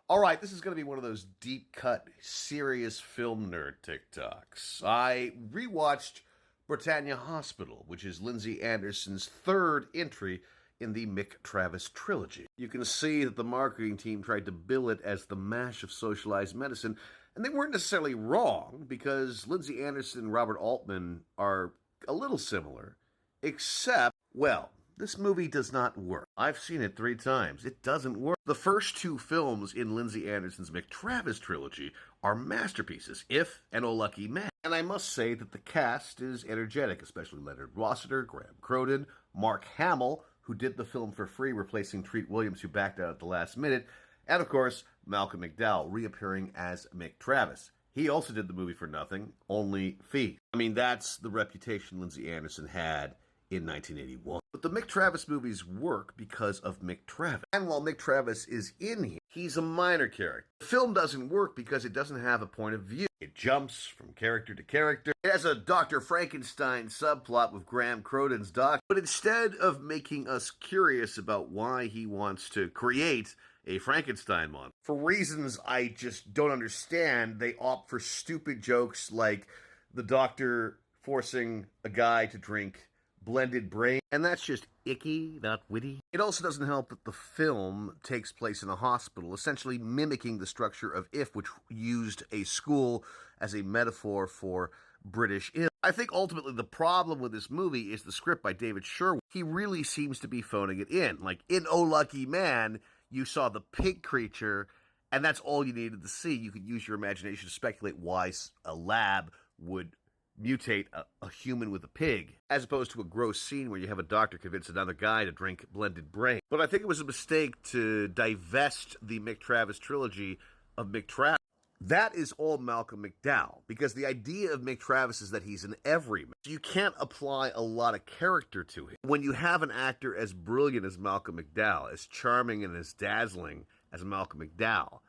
All right, this is going to be one of those deep cut, serious film nerd TikToks. I rewatched Britannia Hospital, which is Lindsay Anderson's third entry in the Mick Travis trilogy. You can see that the marketing team tried to bill it as the mash of socialized medicine, and they weren't necessarily wrong, because Lindsay Anderson and Robert Altman are a little similar, except, well, this movie does not work. I've seen it 3 times. It doesn't work. The first 2 films in Lindsay Anderson's Mick Travis trilogy are masterpieces, If and Oh Lucky Man. And I must say that the cast is energetic, especially Leonard Rossiter, Graham Cronin, Mark Hamill, who did the film for free, replacing Treat Williams, who backed out at the last minute, and of course, Malcolm McDowell, reappearing as Mick Travis. He also did the movie for nothing, only fee. I mean, that's the reputation Lindsay Anderson had in 1981. But the Mick Travis movies work because of Mick Travis. And while Mick Travis is in here, he's a minor character. The film doesn't work because it doesn't have a point of view. It jumps from character to character. It has a Dr. Frankenstein subplot with Graham Cronin's doc, but instead of making us curious about why he wants to create a Frankenstein monster, for reasons I just don't understand, they opt for stupid jokes like the doctor forcing a guy to drink blended brain, and that's just icky, not witty. It also doesn't help that the film takes place in a hospital, essentially mimicking the structure of If, which used a school as a metaphor for British ill. I think ultimately the problem with this movie is the script by David Sherwood. He really seems to be phoning it in. Like in Oh Lucky Man, you saw the pig creature, and that's all you needed to see. You could use your imagination to speculate why a lab would mutate a human with a pig, as opposed to a gross scene where you have a doctor convince another guy to drink blended brain. But I think it was a mistake to divest the Mick Travis trilogy of Mick Travis. That is all Malcolm McDowell, because the idea of Mick Travis is that he's an everyman. You can't apply a lot of character to him. When you have an actor as brilliant as Malcolm McDowell, as charming and as dazzling as Malcolm McDowell,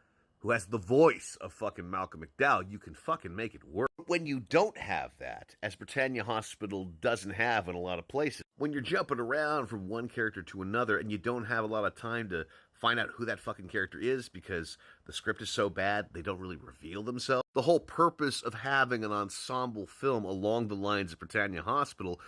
who has the voice of fucking Malcolm McDowell, you can fucking make it work. When you don't have that, as Britannia Hospital doesn't have in a lot of places, when you're jumping around from one character to another and you don't have a lot of time to find out who that fucking character is because the script is so bad they don't really reveal themselves, the whole purpose of having an ensemble film along the lines of Britannia Hospital,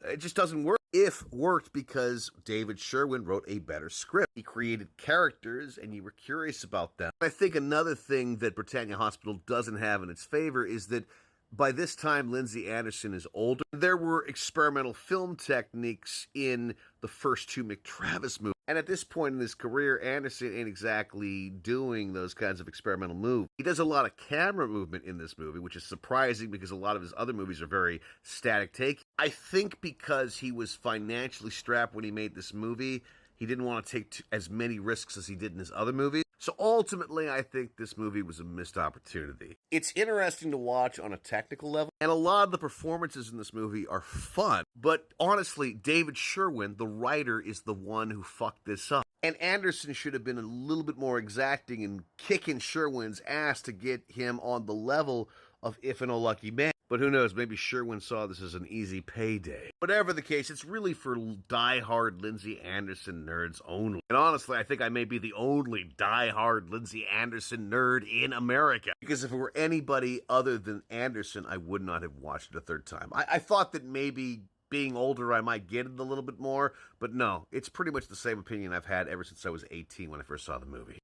it just doesn't work. If worked because David Sherwood wrote a better script. He created characters and you were curious about them. I think another thing that Britannia Hospital doesn't have in its favor is that by this time Lindsay Anderson is older. There were experimental film techniques in the first 2 Mick Travis movies. And at this point in his career, Anderson ain't exactly doing those kinds of experimental moves. He does a lot of camera movement in this movie, which is surprising because a lot of his other movies are very static take. I think because he was financially strapped when he made this movie, he didn't want to take as many risks as he did in his other movies. So ultimately, I think this movie was a missed opportunity. It's interesting to watch on a technical level, and a lot of the performances in this movie are fun. But honestly, David Sherwood, the writer, is the one who fucked this up. And Anderson should have been a little bit more exacting and kicking Sherwood's ass to get him on the level of If and Oh Lucky Man. But who knows, maybe Sherwood saw this as an easy payday. Whatever the case, it's really for die-hard Lindsay Anderson nerds only. And honestly, I think I may be the only die-hard Lindsay Anderson nerd in America. Because if it were anybody other than Anderson, I would not have watched it a 3rd time. I thought that maybe being older, I might get it a little bit more. But no, it's pretty much the same opinion I've had ever since I was 18 when I first saw the movie.